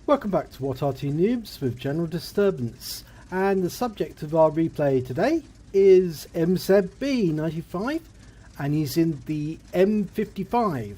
Welcome back to What Arty Noobs with General Disturbance, and the subject of our replay today is M55, and he's in the M55.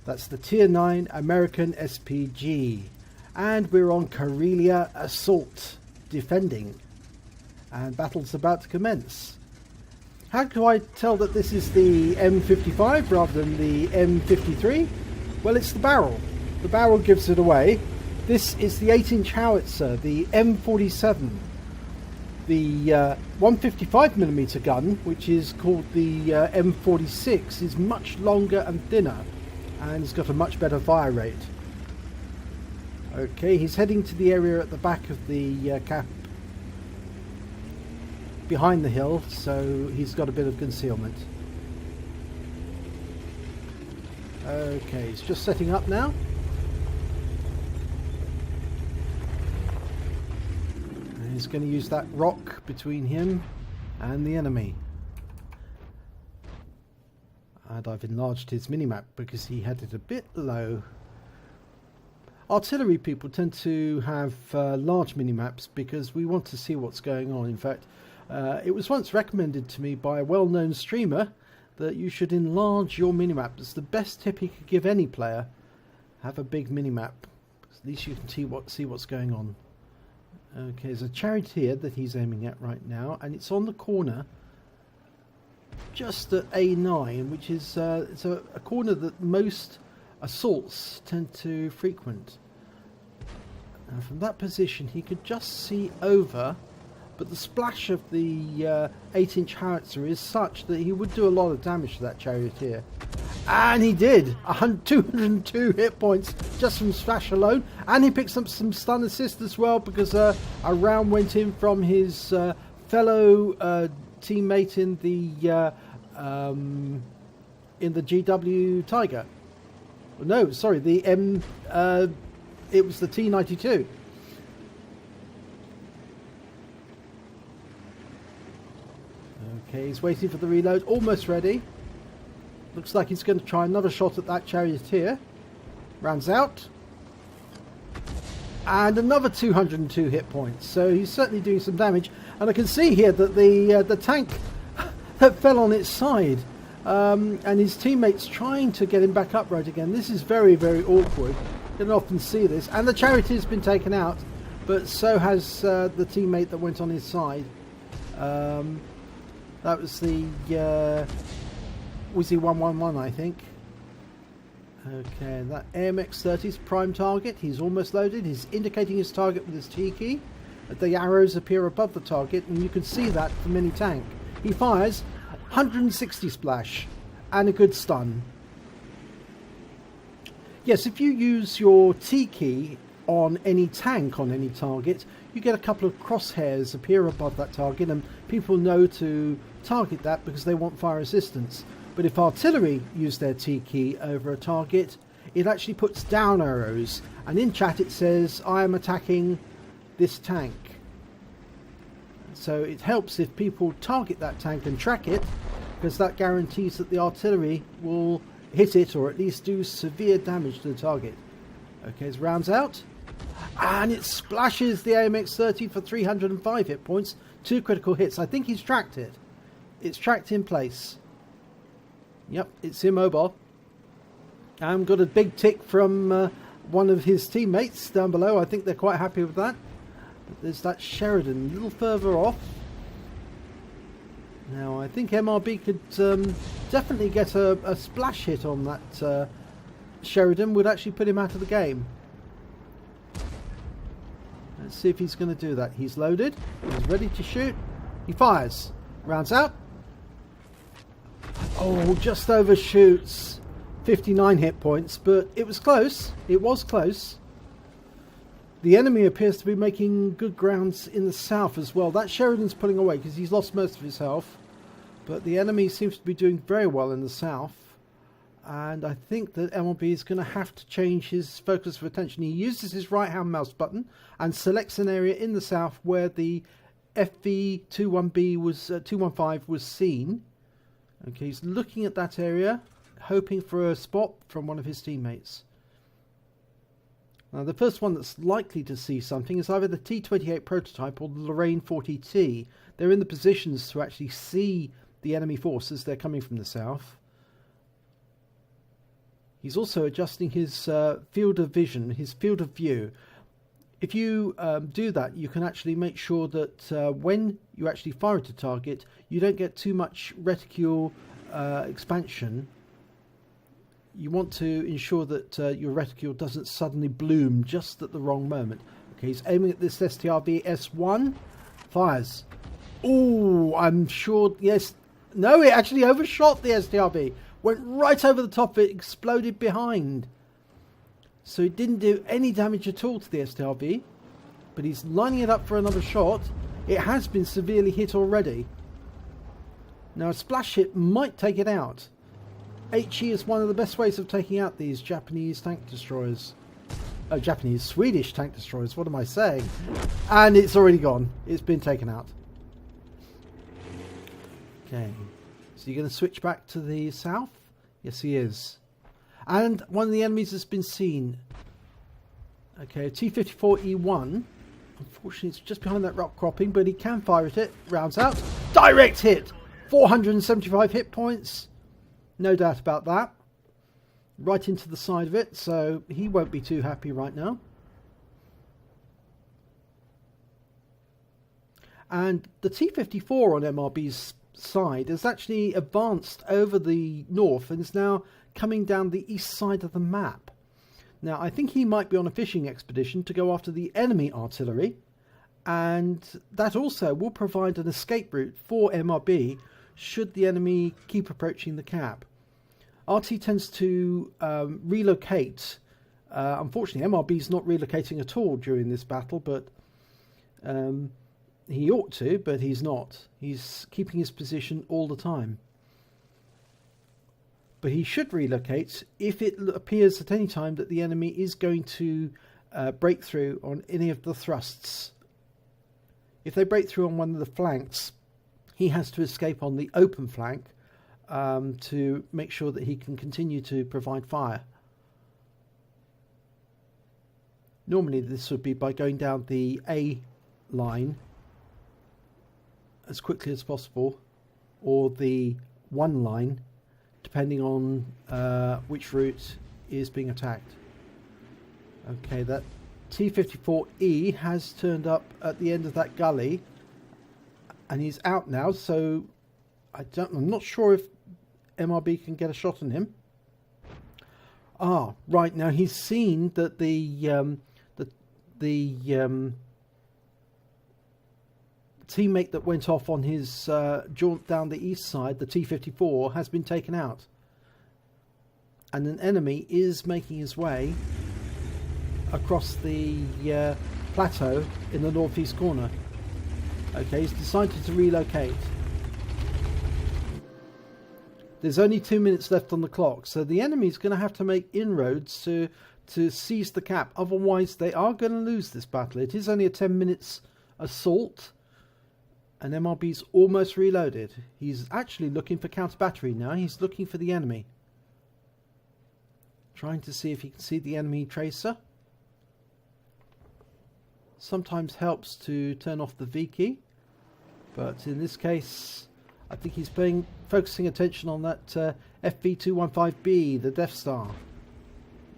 That's the Tier 9 American SPG, and we're on Karelia Assault, defending, and battle's about to commence. How do I tell that this is the M55 rather than the M53? Well, it's the barrel. The barrel gives it away. This is the 8-inch howitzer, the M47. The 155mm gun, which is called the M46, is much longer and thinner, and it's got a much better fire rate. Okay, he's heading to the area at the back of the cap, behind the hill, so he's got a bit of concealment. Okay, he's just setting up now. He's going to use that rock between him and the enemy. And I've enlarged his minimap because he had it a bit low. Artillery people tend to have large minimaps because we want to see what's going on. In fact, it was once recommended to me by a well-known streamer that you should enlarge your minimap. It's the best tip he could give any player. Have a big minimap. At least you can see what's going on. Okay, there's a charioteer that he's aiming at right now, and it's on the corner just at A9, which is it's a corner that most assaults tend to frequent. And from that position he could just see over, but the splash of the 8-inch howitzer is such that he would do a lot of damage to that charioteer. And he did! 202 hit points just from splash alone, and he picks up some stun assist as well because a round went in from his fellow teammate in the GW Tiger. No, sorry, the it was the T92. Okay, he's waiting for the reload, almost ready. Looks like he's going to try another shot at that charioteer. Rounds out. And another 202 hit points. So he's certainly doing some damage. And I can see here that the tank that fell on its side. And his teammates trying to get him back upright again. This is very, very awkward. You don't often see this. And the charioteer's been taken out. But so has the teammate that went on his side. That was the... Wizzy 111, I think. Okay, that AMX-30 is prime target. He's almost loaded. He's indicating his target with his T key. The arrows appear above the target, and you can see that from any tank. He fires 160 splash and a good stun. Yes, if you use your T key on any tank on any target, you get a couple of crosshairs appear above that target, and people know to target that because they want fire resistance. But if artillery use their T key over a target, it actually puts down arrows, and in chat it says, I am attacking this tank. So it helps if people target that tank and track it, because that guarantees that the artillery will hit it, or at least do severe damage to the target. Okay, his rounds out, and it splashes the AMX-30 for 305 hit points, 2 critical hits. I think he's tracked it. It's tracked in place. Yep, it's immobile. And got a big tick from one of his teammates down below. I think they're quite happy with that. But there's that Sheridan a little further off. Now, I think MRB could definitely get a splash hit on that Sheridan. Would actually put him out of the game. Let's see if he's going to do that. He's loaded. He's ready to shoot. He fires. Rounds out. Oh, just overshoots. 59 hit points, but it was close. It was close. The enemy appears to be making good grounds in the south as well. That Sheridan's pulling away because he's lost most of his health. But the enemy seems to be doing very well in the south. And I think that MLB is going to have to change his focus of attention. He uses his right-hand mouse button and selects an area in the south where the FV21B was 215 was seen. Okay, he's looking at that area, hoping for a spot from one of his teammates. Now, the first one that's likely to see something is either the T-28 prototype or the Lorraine 40T. They're in the positions to actually see the enemy forces. They're coming from the south. He's also adjusting his field of vision, his field of view. If you do that, you can actually make sure that when you actually fire at a target, you don't get too much reticule expansion. You want to ensure that your reticule doesn't suddenly bloom just at the wrong moment. Okay, he's aiming at this STRV S1. Fires. Oh, I'm sure, yes. No, it actually overshot the STRV. Went right over the top of it, exploded behind. So it didn't do any damage at all to the STRV. But he's lining it up for another shot. It has been severely hit already. Now a splash hit might take it out. HE is one of the best ways of taking out these Japanese tank destroyers. Oh, Swedish tank destroyers, what am I saying? And it's already gone. It's been taken out. Okay, so you're going to switch back to the south? Yes, he is. And one of the enemies has been seen. Okay, a T-54E1. Unfortunately, it's just behind that rock cropping, but he can fire at it. Rounds out. Direct hit! 475 hit points. No doubt about that. Right into the side of it, so he won't be too happy right now. And the T-54 on MRB's side has actually advanced over the north and is now coming down the east side of the map. Now, I think he might be on a fishing expedition to go after the enemy artillery, and that also will provide an escape route for MRB should the enemy keep approaching the cap. Arty tends to relocate. Unfortunately, MRB is not relocating at all during this battle, but he ought to, but he's not. He's keeping his position all the time. But he should relocate if it appears at any time that the enemy is going to break through on any of the thrusts. If they break through on one of the flanks, he has to escape on the open flank to make sure that he can continue to provide fire. Normally this would be by going down the A line as quickly as possible, or the 1 line, depending on which route is being attacked. Okay, that T-54E has turned up at the end of that gully, and he's out now, so I'm not sure if MRB can get a shot on him. Ah, right, now he's seen that the teammate that went off on his jaunt down the east side, the T-54, has been taken out. And an enemy is making his way across the plateau in the northeast corner. Okay, he's decided to relocate. There's only 2 minutes left on the clock, so the enemy's going to have to make inroads to seize the cap. Otherwise, they are going to lose this battle. It is only a 10 minutes assault, and MRB's almost reloaded. He's actually looking for counter battery now. He's looking for the enemy. Trying to see if he can see the enemy tracer. Sometimes helps to turn off the V key, but in this case I think he's focusing attention on that FV215B, the Death Star.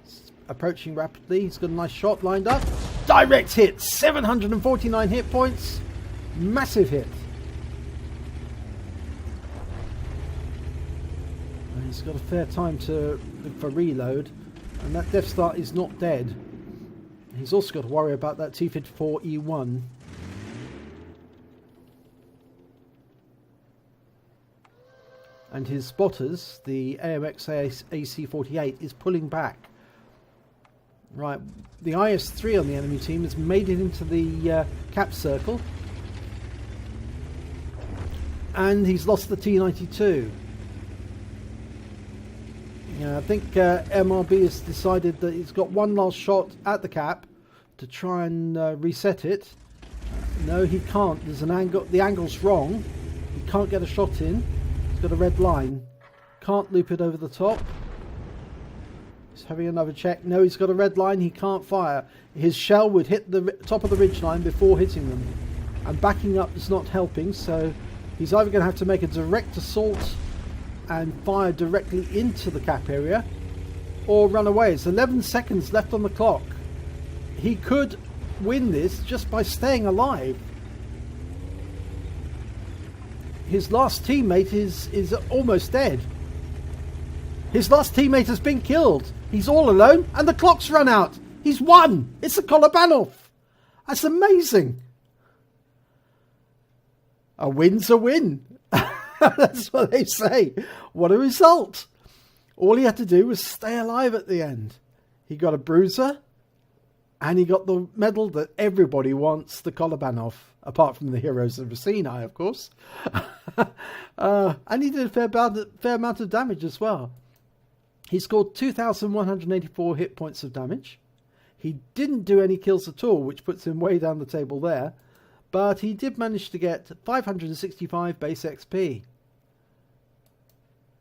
It's approaching rapidly. He's got a nice shot lined up. Direct hit, 749 hit points. Massive hit. And he's got a fair time to look for reload, and that Death Star is not dead. He's also got to worry about that T-54E1. And his spotters, the AMX AC-48, is pulling back. Right, the IS-3 on the enemy team has made it into the cap circle. And he's lost the T-92. Yeah, I think MRB has decided that he's got one last shot at the cap to try and reset it. No, he can't. There's an angle. The angle's wrong. He can't get a shot in. He's got a red line. Can't loop it over the top. He's having another check. No, he's got a red line. He can't fire. His shell would hit the top of the ridge line before hitting them. And backing up is not helping, so he's either going to have to make a direct assault and fire directly into the cap area, or run away. It's 11 seconds left on the clock. He could win this just by staying alive. His last teammate is almost dead. His last teammate has been killed. He's all alone and the clock's run out. He's won. It's a Kolobanov. That's amazing. A win's a win. That's what they say. What a result. All he had to do was stay alive at the end. He got a bruiser and he got the medal that everybody wants, the Kolobanov, apart from the heroes of Sinai, of course. And he did a fair amount of damage as well. He scored 2,184 hit points of damage. He didn't do any kills at all, which puts him way down the table there. But he did manage to get 565 base XP.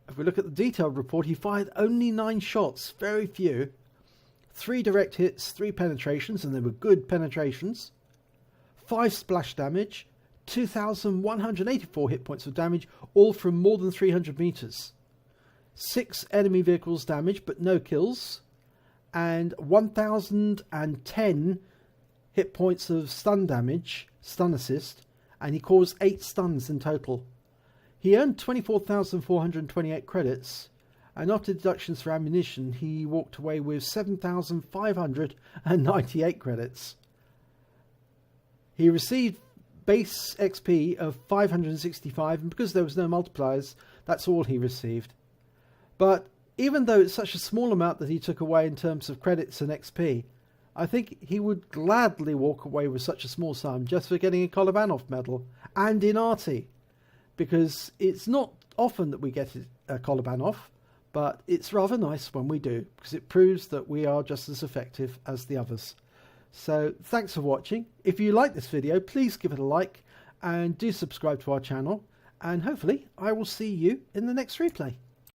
If we look at the detailed report, he fired only 9 shots, very few. 3 direct hits, 3 penetrations, and they were good penetrations. 5 splash damage, 2,184 hit points of damage, all from more than 300 meters. 6 enemy vehicles damaged, but no kills. And 1,010 hit points of stun damage, stun assist, and he caused 8 stuns in total. He earned 24,428 credits, and after deductions for ammunition, he walked away with 7,598 credits. He received base XP of 565, and because there was no multipliers, that's all he received. But even though it's such a small amount that he took away in terms of credits and XP, I think he would gladly walk away with such a small sum just for getting a Kolobanov medal, and in Arty, because it's not often that we get a Kolobanov, but it's rather nice when we do, because it proves that we are just as effective as the others. So thanks for watching. If you like this video, please give it a like and do subscribe to our channel, and hopefully I will see you in the next replay.